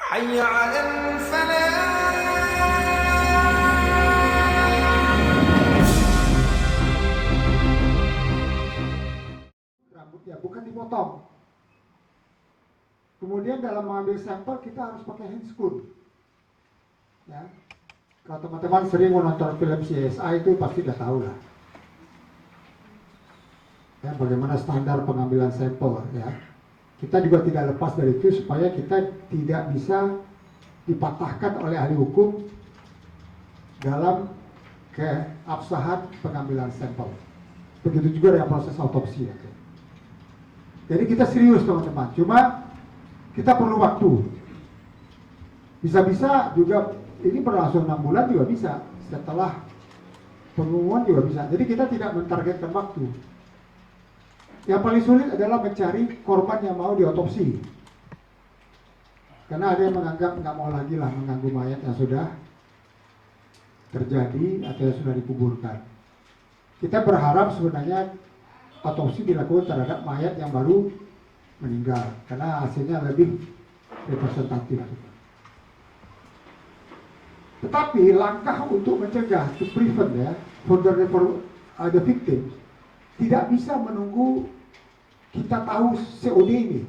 حي على الفلاح. Rambutnya bukan dipotong. Kemudian dalam mengambil sampel kita harus pakai handscoon. Ya. Kalau teman-teman sering menonton film CSI itu pasti udah tahu lah. Ya, bagaimana standar pengambilan sampel ya. Kita juga tidak lepas dari itu supaya kita tidak bisa dipatahkan oleh ahli hukum dalam keabsahan pengambilan sampel. Begitu juga dengan proses autopsi. Ya. Jadi kita serius teman-teman. Cuma kita perlu waktu. Bisa-bisa juga ini berlangsung 6 bulan juga bisa. Setelah pengumuman juga bisa. Jadi kita tidak mentargetkan waktu. Yang paling sulit adalah mencari korban yang mau diotopsi. Karena ada yang menganggap nggak mau lagi lah mengganggu mayat yang sudah terjadi atau yang sudah dikuburkan. Kita berharap sebenarnya otopsi dilakukan terhadap mayat yang baru meninggal. Karena hasilnya lebih representatif. Tetapi langkah untuk mencegah, to prevent ya, for the victim, tidak bisa menunggu kita tahu COD ini.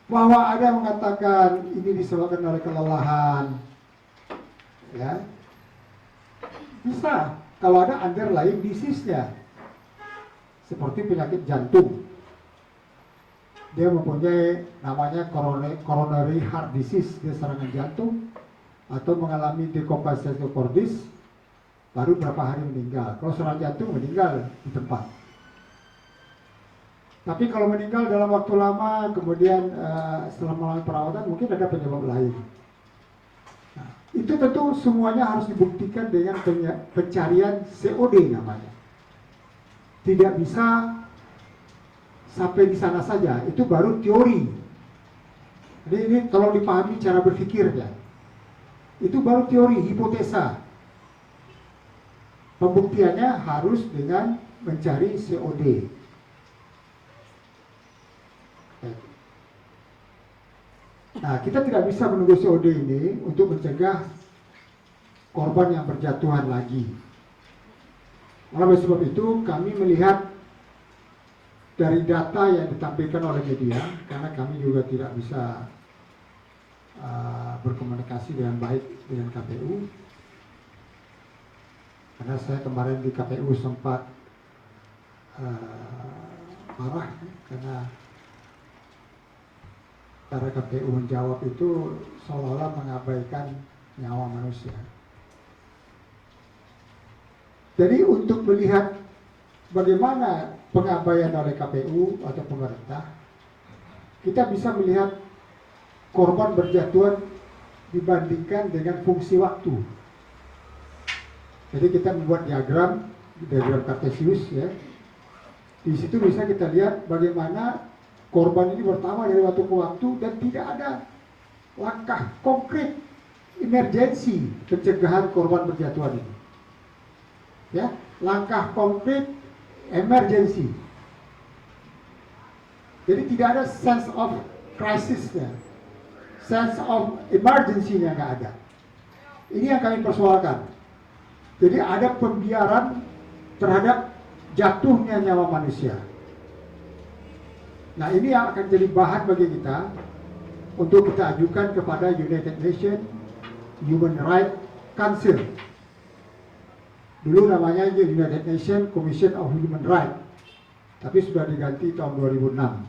Bahwa ada yang mengatakan ini disebabkan oleh kelelahan, ya bisa kalau ada underlying disease-nya, seperti penyakit jantung. Dia mempunyai namanya coronary heart disease, dia serangan jantung, atau mengalami decompensation cordis, baru berapa hari meninggal. Kalau serangan jantung meninggal di tempat. Tapi kalau meninggal dalam waktu lama, kemudian setelah mengalami perawatan, mungkin ada penyebab lain. Nah, itu tentu semuanya harus dibuktikan dengan pencarian COD namanya. Tidak bisa sampai di sana saja, itu baru teori. Jadi ini tolong dipahami cara berpikirnya. Itu baru teori, hipotesa. Pembuktiannya harus dengan mencari COD. Nah, kita tidak bisa menunggu COD ini untuk mencegah korban yang berjatuhan lagi. Oleh sebab itu, kami melihat dari data yang ditampilkan oleh media, karena kami juga tidak bisa berkomunikasi dengan baik dengan KPU. Karena saya kemarin di KPU sempat marah, karena cara KPU menjawab itu seolah-olah mengabaikan nyawa manusia. Jadi untuk melihat bagaimana pengabaian oleh KPU atau pemerintah, kita bisa melihat korban berjatuhan dibandingkan dengan fungsi waktu. Jadi kita membuat diagram Cartesius ya. Di situ bisa kita lihat bagaimana korban ini bertambah dari waktu ke waktu dan tidak ada langkah konkret emergensi pencegahan korban berjatuhan ini. Ya, langkah konkret emergency. Jadi tidak ada sense of crisisnya, sense of emergency-nya nggak ada. Ini yang kami persoalkan. Jadi ada pembiaran terhadap jatuhnya nyawa manusia. Nah, ini yang akan jadi bahan bagi kita untuk kita ajukan kepada United Nations Human Rights Council. Dulu namanya United Nations Commission of Human Rights, tapi sudah diganti tahun 2006.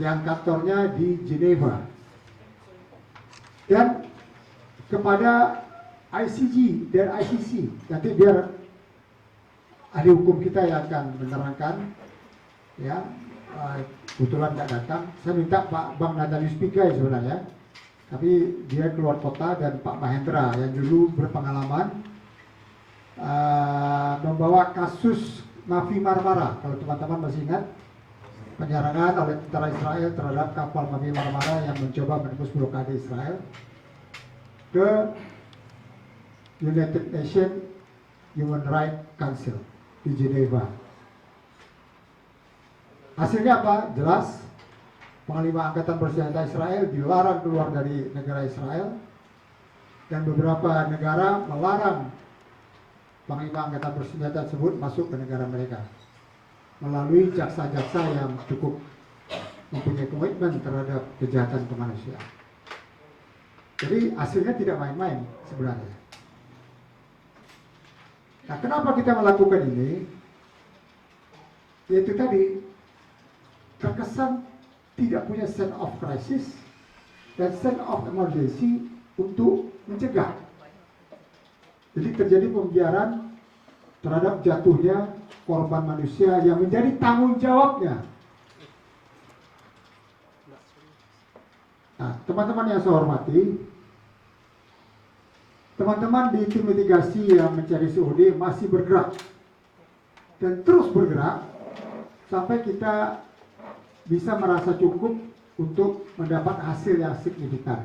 Yang kantornya di Geneva. Dan kepada ICG dan ICC, nanti biar ahli hukum kita yang akan menerangkan, ya, kebetulan nggak datang. Saya minta Pak Bang Natalius Pigai sebenarnya, tapi dia keluar kota, dan Pak Mahendra yang dulu berpengalaman membawa kasus Mavi Marmara. Kalau teman-teman masih ingat, penyerangan oleh tentara Israel terhadap kapal Mavi Marmara yang mencoba menembus blokade Israel ke United Nations Human Rights Council di Geneva. Hasilnya apa? Jelas, Panglima Angkatan Bersenjata Israel dilarang keluar dari negara Israel, dan beberapa negara melarang Panglima Angkatan Bersenjata tersebut masuk ke negara mereka melalui jaksa-jaksa yang cukup mempunyai komitmen terhadap kejahatan kemanusiaan. Jadi hasilnya tidak main-main sebenarnya. Nah, kenapa kita melakukan ini? Yaitu tadi, terkesan tidak punya sense of crisis dan sense of emergency untuk mencegah. Jadi terjadi pembiaran terhadap jatuhnya korban manusia yang menjadi tanggung jawabnya. Nah, teman-teman yang saya hormati, teman-teman di tim mitigasi yang mencari COD masih bergerak dan terus bergerak sampai kita bisa merasa cukup untuk mendapat hasil yang signifikan.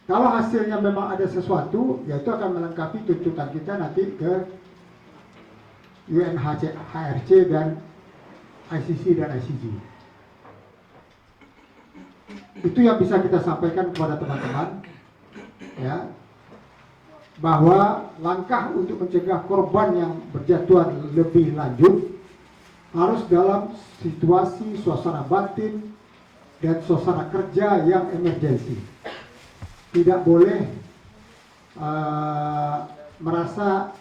Kalau hasilnya memang ada sesuatu, ya itu akan melengkapi tuntutan kita nanti ke UNHRC dan ICC dan ICG. Itu yang bisa kita sampaikan kepada teman-teman, ya, bahwa langkah untuk mencegah korban yang berjatuhan lebih lanjut harus dalam situasi suasana batin dan suasana kerja yang emergensi. Tidak boleh merasa,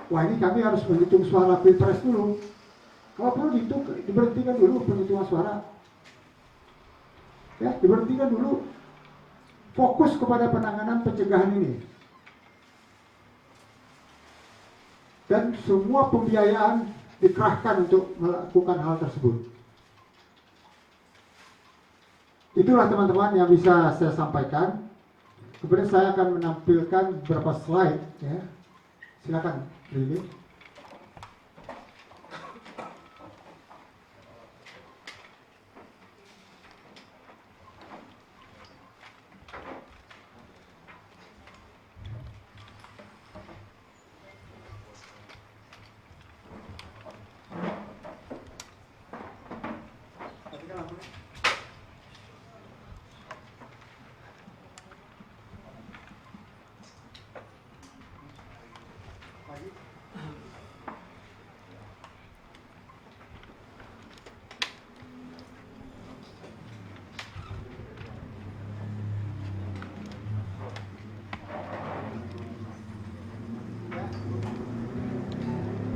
wah ini kami harus menghitung suara pilpres dulu. Kalau perlu diberhentikan dulu penghitungan suara. Ya, diberhentikan dulu. Fokus kepada penanganan pencegahan ini. Dan semua pembiayaan dikerahkan untuk melakukan hal tersebut. Itulah teman-teman yang bisa saya sampaikan. Kemudian saya akan menampilkan beberapa slide, ya. Silakan, Lili.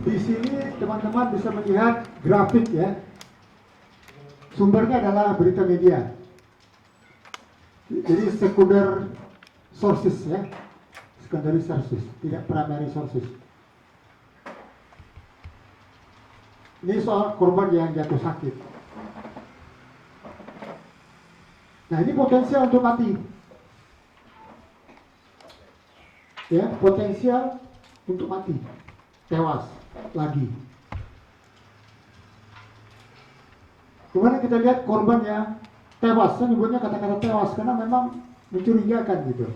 Di sini teman-teman bisa melihat grafik, ya. Sumbernya adalah berita media. Jadi sekunder sources, ya. Secondary sources, tidak primary sources. Ini soal korban yang jatuh sakit. Nah, ini potensial untuk mati. Ya, potensial untuk mati. Tewas lagi. Kemudian kita lihat korbannya tewas. Saya nyebutnya kata-kata tewas karena memang mencurigakan gitu.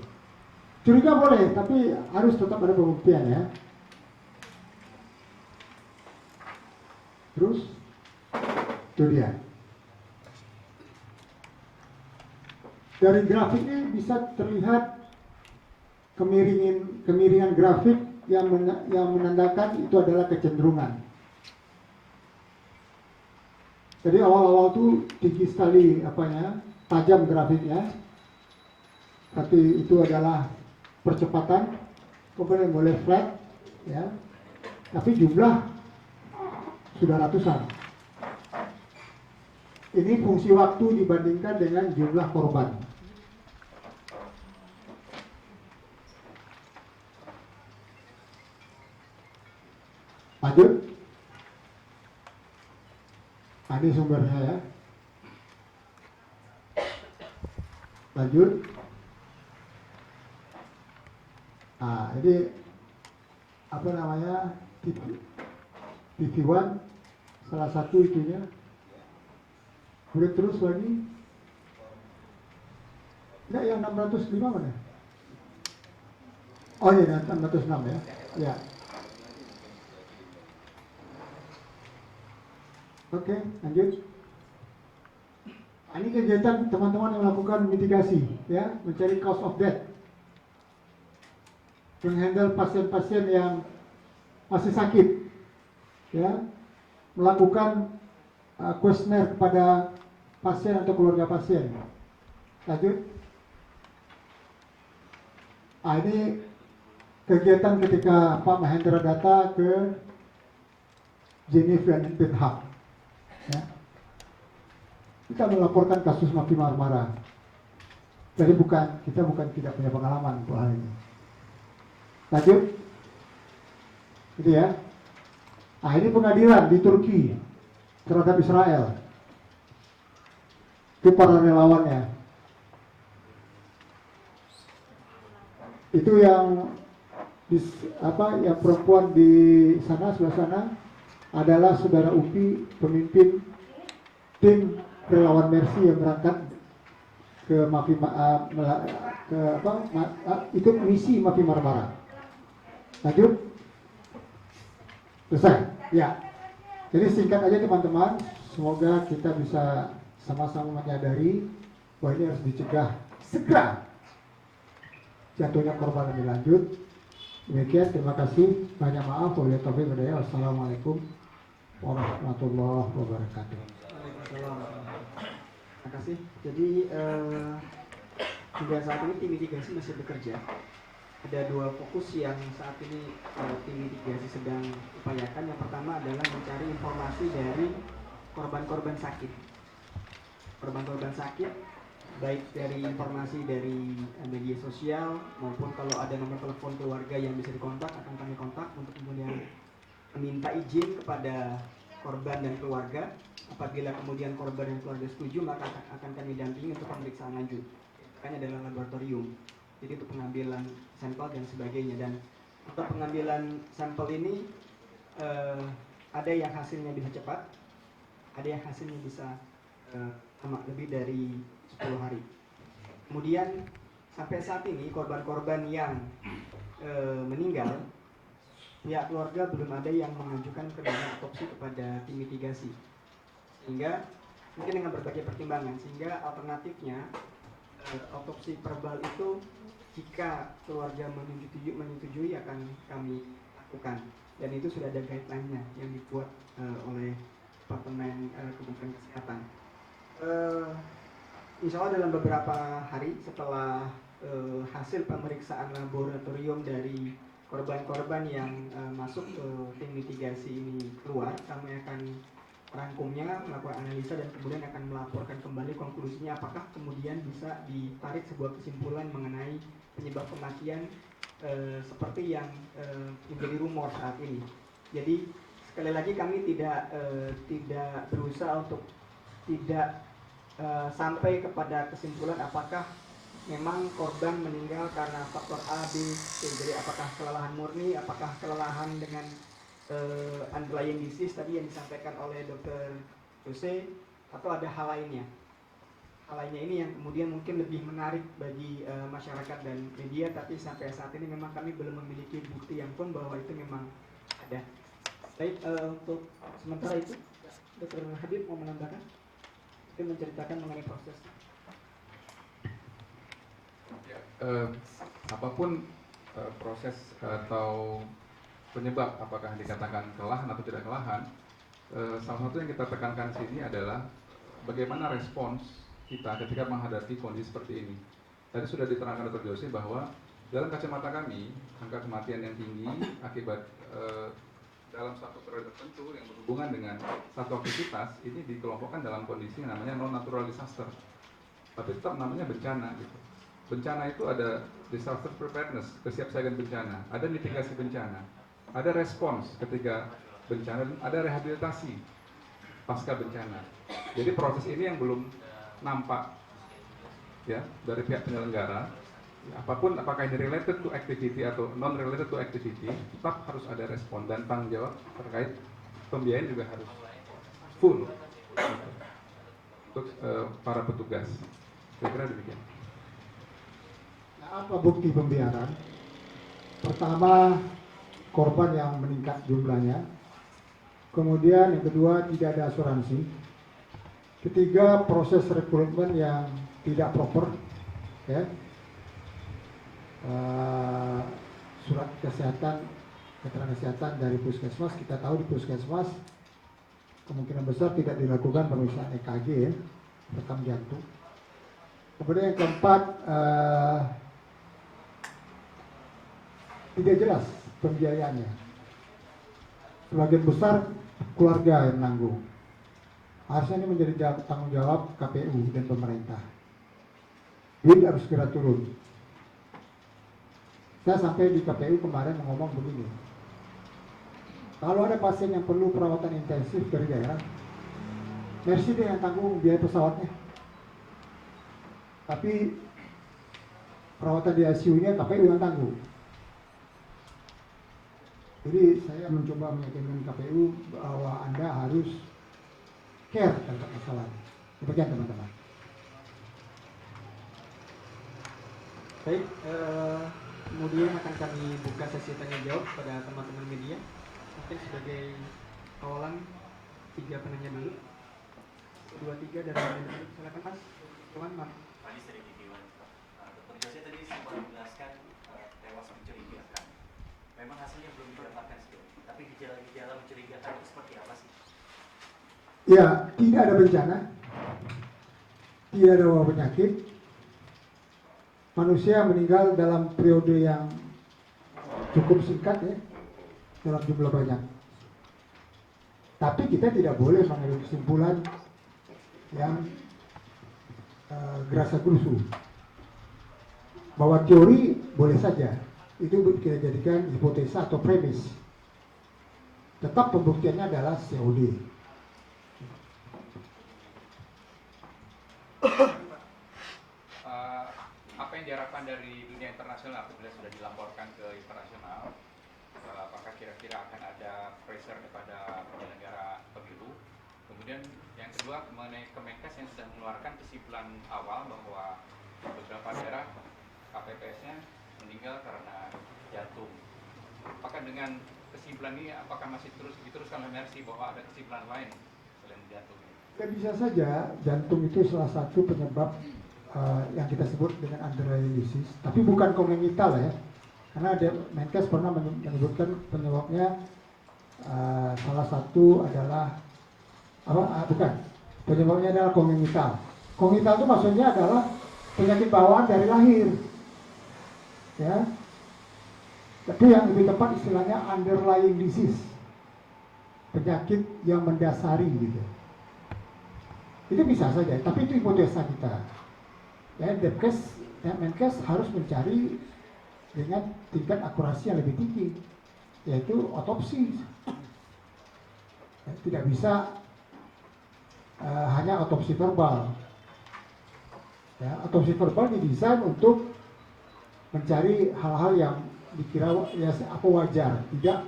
Curiga boleh, tapi harus tetap ada pembuktian, ya. Terus, itu dia. Dari grafik ini bisa terlihat kemiringan grafik yang menandakan itu adalah kecenderungan. Jadi awal-awal tuh tinggi sekali tajam grafiknya. Tapi itu adalah percepatan, kemudian mulai flat, ya. Tapi jumlah sudah ratusan. Ini fungsi waktu dibandingkan dengan jumlah korban. Lanjut. Ini sumbernya, ya. Lanjut. Nah, ini TV1 salah satu itunya. Boleh terus lagi. Enggak, yang 605 mana? Oh iya, 606, ya. Ya. Oke, lanjut. Nah, ini kegiatan teman-teman yang melakukan mitigasi, ya, mencari cause of death, menghandle pasien-pasien yang masih sakit, ya, melakukan kuesioner kepada pasien atau keluarga pasien. Lanjut. Ah, ini kegiatan ketika Pak Mahendra data ke Geneva dan Den Haag. Ya. Kita melaporkan kasus Mafi Marmara. Jadi kita bukan tidak punya pengalaman untuk hal ini. Lanjut. Gitu ya. Nah, ini pengadilan di Turki terhadap Israel. Itu para relawannya. Itu yang yang perempuan di sana, sebelah sana adalah saudara Upi, pemimpin tim relawan Mercy yang berangkat ke ikut misi Mafi Marmara. Lanjut. Selesai. Ya. Jadi singkat aja teman-teman, semoga kita bisa sama-sama menyadari bahwa ini harus dicegah segera jatuhnya korban lebih lanjut. Demikian, terima kasih. Banyak maaf. Wassalamualaikum warahmatullahi wabarakatuh. Waalaikumsalam. Terima kasih. Jadi hingga saat ini tim mitigasi masih bekerja. Ada dua fokus yang saat ini tim mitigasi sedang upayakan. Yang pertama adalah mencari informasi dari korban-korban sakit. Korban-korban sakit, baik dari informasi dari media sosial maupun kalau ada nomor telepon keluarga yang bisa dikontak akan kami kontak untuk kemudian meminta izin kepada korban dan keluarga. Apabila kemudian korban dan keluarga setuju, maka akan kami dampingi untuk pemeriksaan lanjut. Makanya adalah laboratorium. Jadi untuk pengambilan sampel dan sebagainya. Dan untuk pengambilan sampel ini ada yang hasilnya bisa cepat, ada yang hasilnya bisa lama, lebih dari 10 hari. Kemudian sampai saat ini korban-korban yang meninggal, pihak keluarga belum ada yang mengajukan permohonan otopsi kepada tim mitigasi. Sehingga mungkin dengan berbagai pertimbangan, sehingga alternatifnya otopsi verbal itu jika keluarga menyetujui akan kami lakukan. Dan itu sudah ada guideline-nya yang dibuat oleh Departemen Kementerian Kesehatan. Insya Allah dalam beberapa hari setelah hasil pemeriksaan laboratorium dari korban-korban yang masuk ke tim mitigasi ini keluar, kami akan merangkumnya, melakukan analisa dan kemudian akan melaporkan kembali konklusinya apakah kemudian bisa ditarik sebuah kesimpulan mengenai penyebab kematian seperti yang menjadi rumor saat ini. Jadi sekali lagi kami tidak berusaha untuk tidak sampai kepada kesimpulan apakah memang korban meninggal karena faktor A, B, C. Jadi apakah kelelahan murni, apakah kelelahan dengan underlying disease tadi yang disampaikan oleh Dr. Jose, atau ada hal lainnya. Hal lainnya ini yang kemudian mungkin lebih menarik bagi masyarakat dan media, tapi sampai saat ini memang kami belum memiliki bukti yang pun bahwa itu memang ada. Baik, untuk sementara itu Dr. Habib mau menambahkan, mungkin menceritakan mengenai proses. Ya, apapun proses atau penyebab apakah dikatakan kelelahan atau tidak kelelahan, salah satu yang kita tekankan sini adalah bagaimana respons kita ketika menghadapi kondisi seperti ini. Tadi sudah diterangkan Dr. Jose bahwa dalam kacamata kami angka kematian yang tinggi akibat dalam satu periode tertentu yang berhubungan dengan satu aktivitas ini dikelompokkan dalam kondisi yang namanya non natural disaster, tapi tetap namanya bencana gitu. Bencana itu ada disaster preparedness, kesiapsiagaan bencana, ada mitigasi bencana, ada respons ketika bencana, ada rehabilitasi pasca bencana. Jadi proses ini yang belum nampak ya dari pihak penyelenggara. Apapun apakah ini related to activity atau non related to activity, tetap harus ada respon dan tanggung jawab terkait pembiayaan juga harus full untuk para petugas. Saya kira demikian. Nah, apa bukti pembiaran? Pertama, korban yang meningkat jumlahnya. Kemudian yang kedua, tidak ada asuransi. Ketiga, proses rekrutmen yang tidak proper, ya. Surat kesehatan, keterangan kesehatan dari puskesmas, kita tahu di puskesmas kemungkinan besar tidak dilakukan pemeriksaan EKG, ya, rekam jantung. Kemudian yang keempat, tidak jelas pembiayaannya. Sebagian besar keluarga yang menanggung. Harusnya ini menjadi tanggung jawab KPU dan pemerintah. Duit harus segera turun. Saya sampai di KPU kemarin ngomong begini. Kalau ada pasien yang perlu perawatan intensif dari daerah, Mercy deh yang tanggung biaya pesawatnya. Tapi perawatan di ICU-nya KPU yang tanggung. Jadi saya mencoba meyakinkan KPU bahwa Anda harus care terhadap masalah ini. Demikian teman-teman. Baik, kemudian akan kami buka sesi tanya jawab pada teman-teman media. Mungkin sebagai awalan 3 penanya dulu. 2-3 dari media. Silakan Mas. Tuan Mas. Tadi sedikit Iwan. Dr. Jose tadi sempat menjelaskan tewas mencurigakan. Memang hasilnya belum didapatkan sejauh ini. Tapi gejala-gejala mencurigakan itu seperti apa sih? Ya, tidak ada bencana, tidak ada wabah penyakit. Manusia meninggal dalam periode yang cukup singkat, ya, dalam jumlah banyak. Tapi kita tidak boleh mengambil kesimpulan yang gerasa gerusu. Bahwa teori boleh saja, itu kita jadikan hipotesa atau premis. Tetap pembuktiannya adalah COD. Apa yang diharapkan dari dunia internasional apabila sudah dilaporkan ke internasional? Apakah kira-kira akan ada pressure kepada penyelenggara pemilu? Kemudian yang kedua mengenai Kemenkes yang sudah mengeluarkan kesimpulan awal bahwa beberapa daerah KPPS-nya meninggal karena jantung. Apakah dengan kesimpulan ini apakah masih terus diteruskan oleh Mercy bahwa ada kesimpulan lain selain jantung? Dan bisa saja jantung itu salah satu penyebab yang kita sebut dengan underlying disease, tapi bukan kongenital, ya. Karena Menkes pernah menyebutkan penyebabnya salah satu adalah bukan, penyebabnya adalah kongenital. Kongenital itu maksudnya adalah penyakit bawaan dari lahir, ya. Tapi yang lebih tepat istilahnya underlying disease, penyakit yang mendasari gitu. Itu bisa saja, tapi itu hipotesa kita. Ya, Menkes harus mencari dengan tingkat akurasi yang lebih tinggi, yaitu otopsi. Ya, tidak bisa hanya otopsi verbal. Ya, otopsi verbal didesain untuk mencari hal-hal yang dikira ya apa wajar, tidak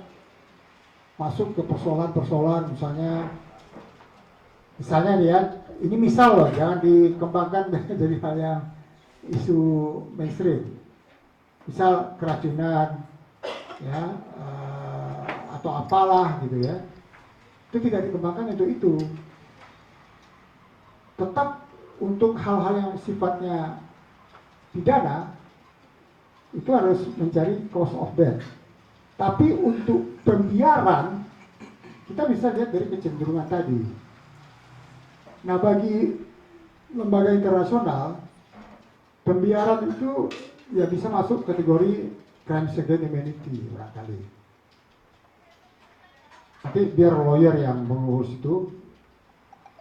masuk ke persoalan-persoalan misalnya lihat, ini misal loh, jangan dikembangkan jadi hal yang isu mainstream. Misal keracunan, ya, atau apalah gitu, ya. Itu tidak dikembangkan untuk itu. Tetap untuk hal-hal yang sifatnya pidana, itu harus mencari cause of death. Tapi untuk pembiaran, kita bisa lihat dari kecenderungan tadi. Nah, bagi lembaga internasional, pembiaran itu ya bisa masuk kategori crimes against humanity barangkali. Tapi biar lawyer yang mengurus itu,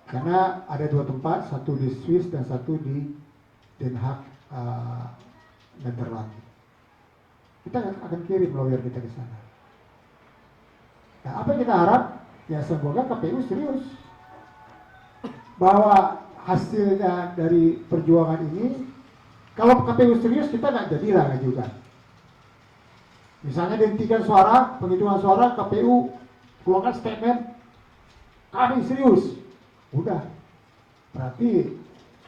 karena ada 2 tempat, satu di Swiss dan satu di Den Haag, Netherlands. Kita akan kirim lawyer kita ke sana. Nah, apa yang kita harap? Ya semoga KPU serius bahwa hasilnya dari perjuangan ini, kalau KPU serius kita nggak jadilah ngajukan. Misalnya dihentikan suara, penghitungan suara, KPU keluarkan statement, kami serius. Udah, berarti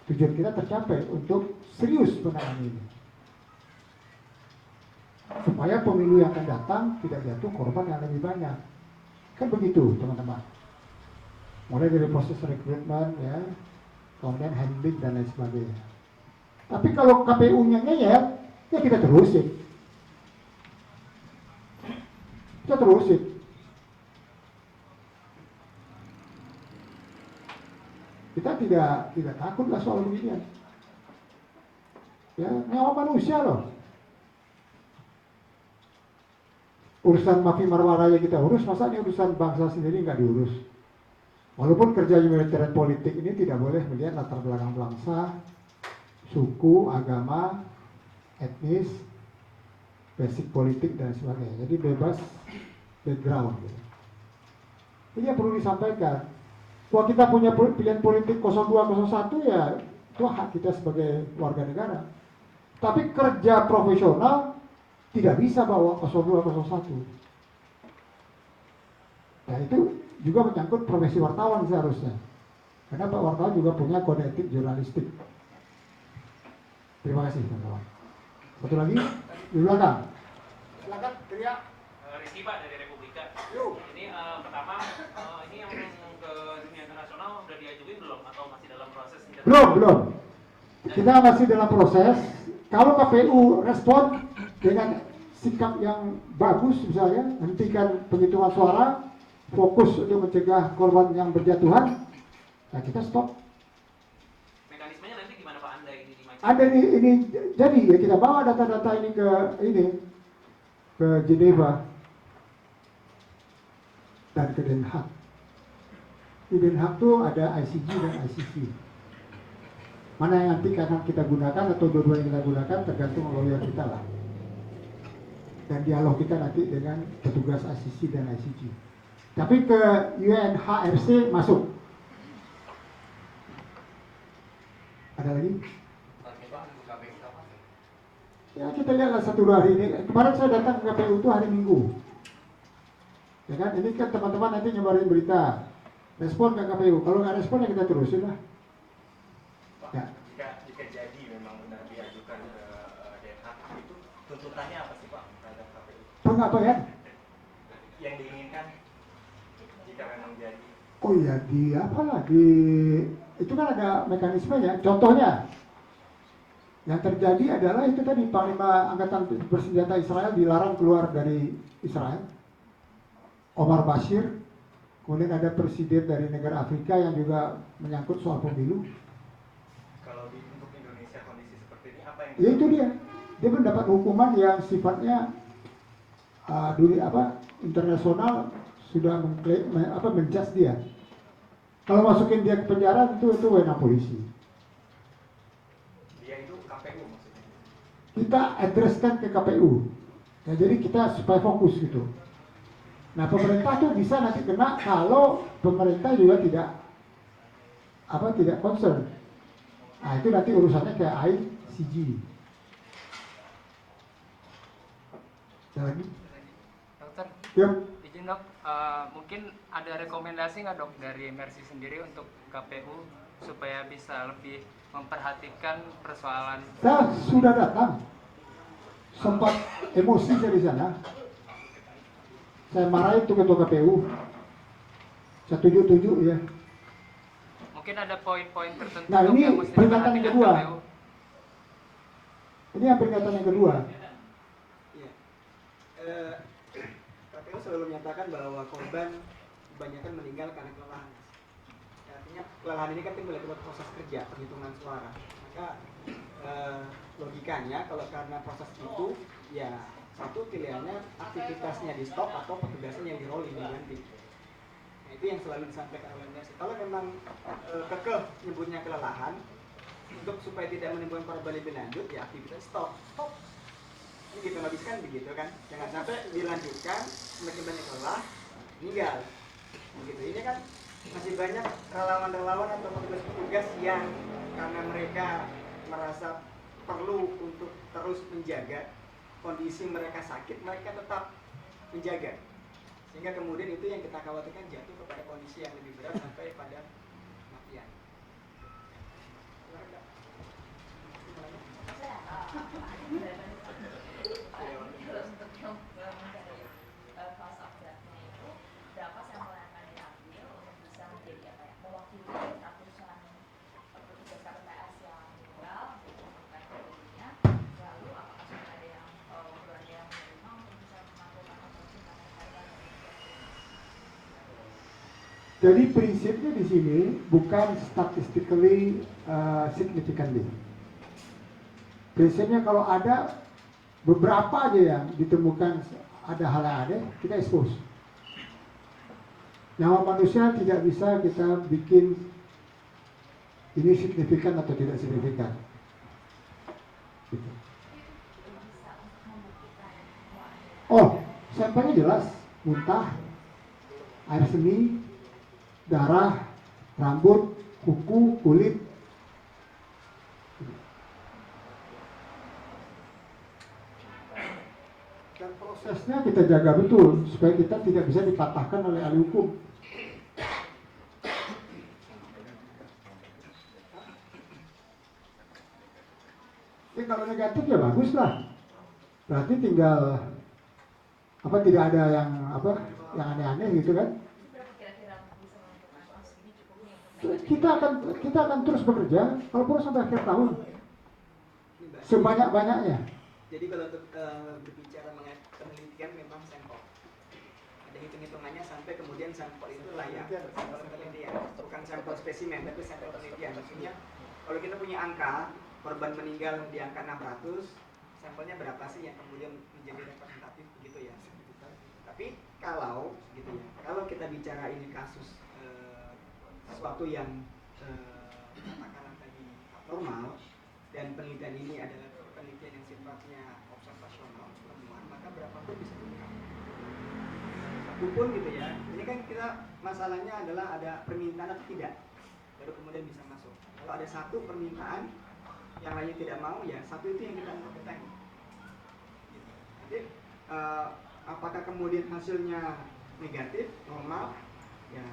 tujuan kita tercapai untuk serius menangani ini. Supaya pemilu yang akan datang tidak jatuh korban yang lebih banyak. Kan begitu teman-teman. Mulai dari proses rekrutmen ya, kemudian handling dan lain sebagainya. Tapi kalau KPU-nya ngeyel, ya kita terusin. Kita terusin. Kita tidak takut lah soal beginian. Ya, nyawa manusia loh. Urusan mafi marwaraya kita urus, masa ini urusan bangsa sendiri nggak diurus. Walaupun kerja militer politik ini tidak boleh melihat latar belakang bangsa, suku, agama, etnis, basic politik dan sebagainya. Jadi bebas background. Gitu. Ini yang perlu disampaikan. Kalau kita punya pilihan politik 02, 01 ya itu hak kita sebagai warga negara. Tapi kerja profesional tidak bisa bawa 02, 01. Nah itu juga menyangkut profesi wartawan seharusnya. Karena Pak wartawan juga punya kode etik jurnalistik. Terima kasih teman-teman. Satu lagi di belakang. Silakan teriak. Rizky Pak dari Republika. Ini pertama ini yang ke dunia internasional udah diajuin belum atau masih dalam proses? Belum. Kita masih dalam proses. Kalau KPU respon dengan sikap yang bagus misalnya, hentikan penghitungan suara, fokus untuk mencegah korban yang berjatuhan, nah kita stop. Mekanismenya nanti gimana Pak Anda ini dimajukan? Ada ini jadi ya kita bawa data-data ini ke Geneva dan ke Den Haag. Di Den Haag tuh ada ICG dan ICC. Mana yang nanti akan kita gunakan atau dua-dua yang kita gunakan tergantung lawyer kita lah. Dan dialog kita nanti dengan petugas ICC dan ICG. Tapi ke UNHRC masuk. Ada lagi? Ya kita lihatlah 1-2 hari ini. Kemarin saya datang ke KPU itu hari Minggu. Ya kan, ini kan teman-teman nanti nyebarin berita. Respon ke KPU. Kalau nggak respon ya kita terusin lah. Ya. Jika jadi memang benar diajukan ke Den Haag itu tuntutannya apa sih Pak terhadap KPU? Pengabaian? Yang diinginkan jika memang jadi? Oh iya, itu kan ada mekanismenya. Contohnya, yang terjadi adalah itu tadi Panglima Angkatan Bersenjata Israel dilarang keluar dari Israel. Omar Bashir, kemudian ada presiden dari negara Afrika yang juga menyangkut soal pemilu. Kalau untuk Indonesia kondisi seperti ini apa yang? Ya itu dia mendapat hukuman yang sifatnya internasional sudah menjudge dia. Kalau masukin dia ke penjara itu wewenang polisi. Dia itu KPU maksudnya? Kita addresskan ke KPU. Ya, jadi kita supaya fokus gitu. Nah pemerintah tuh bisa nanti kena kalau pemerintah juga tidak concern. Nah itu nanti urusannya kayak ICG. Ada lagi? Dokter, Yuk. izin dok, mungkin ada rekomendasi nggak dok dari Mercy sendiri untuk KPU supaya bisa lebih memperhatikan persoalan? Saya sudah datang, sempat emosi saya di sana. Saya marahin tuh ketua KPU. Saya tuju ya. Mungkin ada poin-poin tertentu Nah dok, ini yang mesti peringatan yang diperhatikan kedua. KPU. Ini yang peringatan yang kedua. Iya. KPU selalu menyatakan bahwa korban kebanyakan meninggal karena kelelahan. Artinya kelelahan ini kan timbul akibat proses kerja penghitungan suara. Maka logikanya kalau karena proses itu ya satu pilihannya aktivitasnya di stop atau petugasnya yang di rolling diganti. Nah, itu yang selalu disampaikan oleh Mercy. Kalau memang kekeh nyebutnya kelelahan, untuk supaya tidak menimbulkan korban lebih lanjut, ya aktivitas stop. Ini gitu habis kan begitu kan? Jangan sampai dilanjutkan, semakin banyak lelah, meninggal. Begitu. Ini kan masih banyak relawan-relawan atau petugas-petugas yang karena mereka merasa perlu untuk terus menjaga kondisi mereka sakit, mereka tetap menjaga. Sehingga kemudian itu yang kita khawatirkan jatuh kepada kondisi yang lebih berat sampai pada kematian. Untuk yang cost of death-nya itu berapa Jadi prinsipnya di sini bukan statistically significantly. Prinsipnya kalau ada beberapa aja yang ditemukan ada hal yang aneh, kita expose. Nyawa manusia tidak bisa kita bikin ini signifikan atau tidak signifikan. Gitu. Oh, sampelnya jelas, muntah, air seni, darah, rambut, kuku, kulit. Dan prosesnya kita jaga betul supaya kita tidak bisa dipatahkan oleh ahli hukum. Jadi kalau negatif ya bagus lah. Berarti tinggal tidak ada yang aneh-aneh gitu kan. Kita akan terus bekerja walaupun sampai akhir tahun sebanyak-banyaknya. Jadi kalau untuk berbicara mengenai penelitian memang sampel. Ada hitung-hitungannya sampai kemudian sampel itu layak sampel penelitian, bukan sampel spesimen tapi sampel penelitian. Maksudnya kalau kita punya angka korban meninggal di angka 600, sampelnya berapa sih yang kemudian menjadi representatif begitu ya. Tapi kalau gitu ya, kalau kita bicara ini kasus sesuatu yang katakanlah tadi abnormal dan penelitian ini adalah penelitian yang sifatnya observasional temuan, maka berapapun bisa diungkap. Satu pun gitu ya. Ini kan kita masalahnya adalah ada permintaan atau tidak, baru kemudian bisa masuk. Kalau ada satu permintaan yang lainnya tidak mau, ya satu itu yang kita angkat ke tank. Gitu. Jadi apakah kemudian hasilnya negatif, normal, ya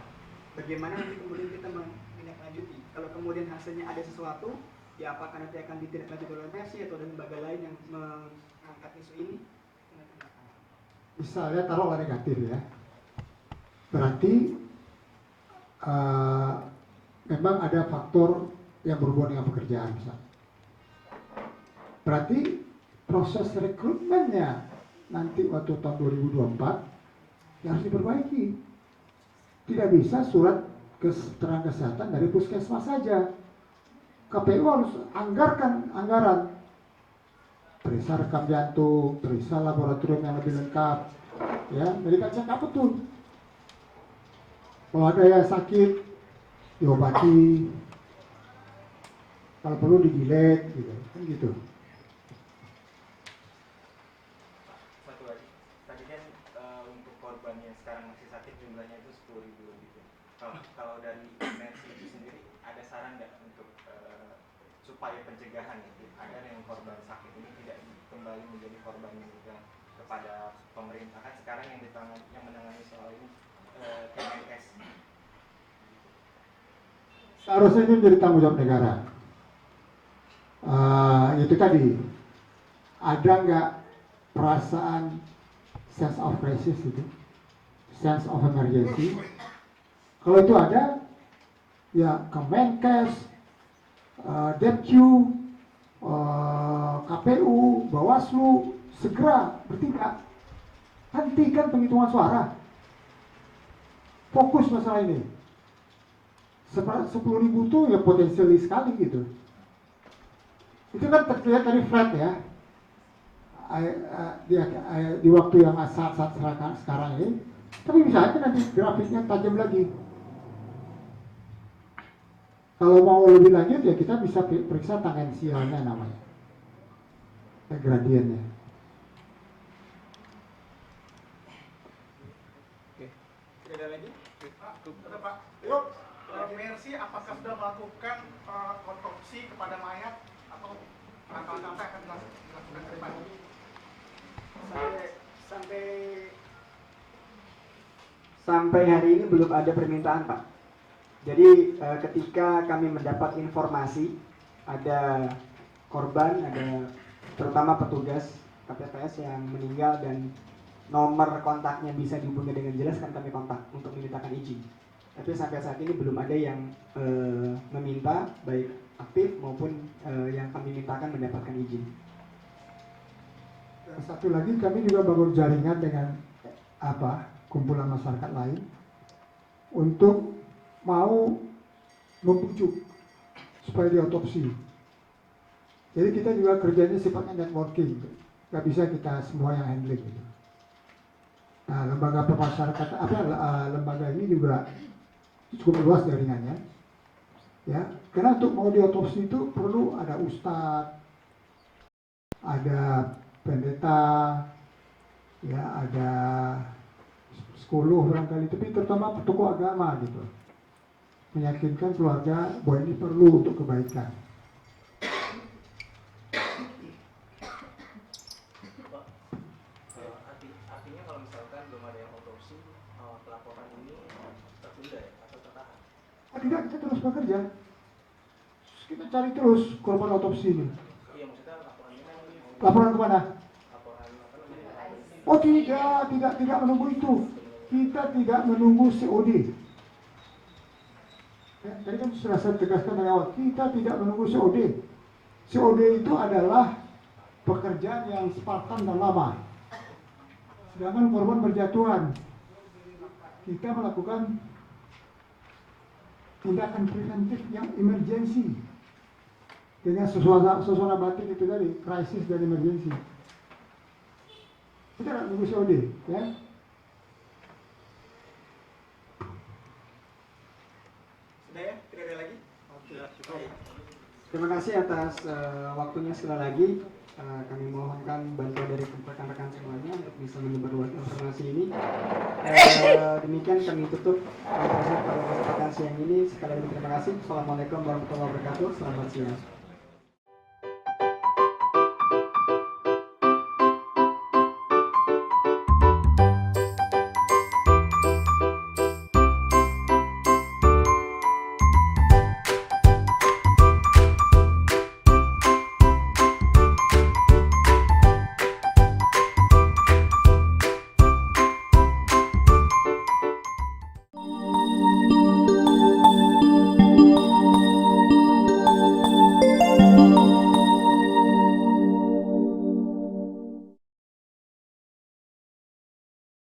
bagaimana nanti kemudian kita menindaklanjuti. Kalau kemudian hasilnya ada sesuatu, ya apakah nanti akan ditindaklanjuti oleh Mercy atau dari lembaga lain yang mengangkat isu ini? Misalnya taruhlah negatif ya, berarti memang ada faktor yang berhubungan dengan pekerjaan misalnya. Berarti proses rekrutmennya nanti waktu tahun 2024 ya harus diperbaiki. Tidak bisa surat keterangan kesehatan dari puskesmas saja. KPU harus anggarkan anggaran. Periksa rekam jantung, periksa laboratorium yang lebih lengkap, ya, medical check up betul. Kalau ada yang sakit, diobati. Kalau perlu digilet, gitu, kan gitu. Satu lagi, tadi kan untuk korban yang sekarang masih sakit jumlahnya itu 10.000 lebih. Kalau dari Mercy itu sendiri ada saran nggak untuk supaya pencegahan ya, agar yang korban sakit ini tidak kembali menjadi korban juga kepada pemerintah? Kan sekarang yang menangani soal ini Kemenkes. Seharusnya ini menjadi tanggung jawab negara. Itu tadi, ada nggak perasaan sense of crisis itu, sense of emergency? Kalau itu ada, ya Kemenkes, Depcu, KPU, Bawaslu segera bertindak, hentikan penghitungan suara, fokus masalah ini. 10.000 itu ya potensial sekali gitu. Itu kan terlihat dari flat ya, di waktu yang saat sekarang ini. Tapi bisa aja nanti grafiknya tajam lagi. Kalau mau lebih lanjut ya kita bisa periksa tangensialnya namanya, gradiennya. Oke. Tidak ada lagi? Ada Pak. Yuk, Mercy apakah sudah melakukan otopsi kepada mayat atau langkah-langkah akan dilakukan ke depan? Sampai hari ini belum ada permintaan, Pak. Jadi ketika kami mendapat informasi ada korban, ada terutama petugas KPPS yang meninggal dan nomor kontaknya bisa dihubungi dengan jelas, kan kami kontak untuk memintakan izin. Tapi sampai saat ini belum ada yang meminta, baik aktif maupun yang kami mintakan mendapatkan izin. Dan satu lagi, kami juga bangun jaringan dengan kumpulan masyarakat lain untuk mau membujuk supaya diotopsi. Jadi kita juga kerjanya sifatnya networking, nggak bisa kita semua yang handling gitu. Nah, lembaga pemasyarakatan lembaga ini juga cukup luas jaringannya, ya. Karena untuk mau diotopsi itu perlu ada ustadz, ada pendeta, ya, ada psikolog barangkali, tapi terutama tokoh agama gitu, meyakinkan keluarga bahwa ini perlu untuk kebaikan. Artinya kalau misalkan belum ada yang otopsi, pelaporan ini tertunda ya atau tertahan? Tidak, kita terus bekerja. Kita cari terus korban otopsi ini. Iya, maksudnya laporannya kan Laporan kemana? laporan apa namanya? Oh tidak menunggu itu. Kita tidak menunggu COD. Ya, tadi kan sudah saya tegaskan dari awal, kita tidak menunggu COD. COD itu adalah pekerjaan yang Spartan dan lama. Sedangkan korban berjatuhan, kita melakukan tindakan preventif yang emergensi dengan suasana batin itu tadi, krisis dan emergensi. Kita tidak menunggu COD, ya. Sudah ya? Tidak ada lagi? Oke. Baik. Terima kasih atas waktunya sekali lagi. Kami mohonkan bantuan dari rekan-rekan semuanya untuk bisa menyebarluaskan informasi ini. Demikian kami tutup proses pada kesempatan siang ini. Sekali lagi terima kasih. Assalamualaikum warahmatullahi wabarakatuh. Selamat siang.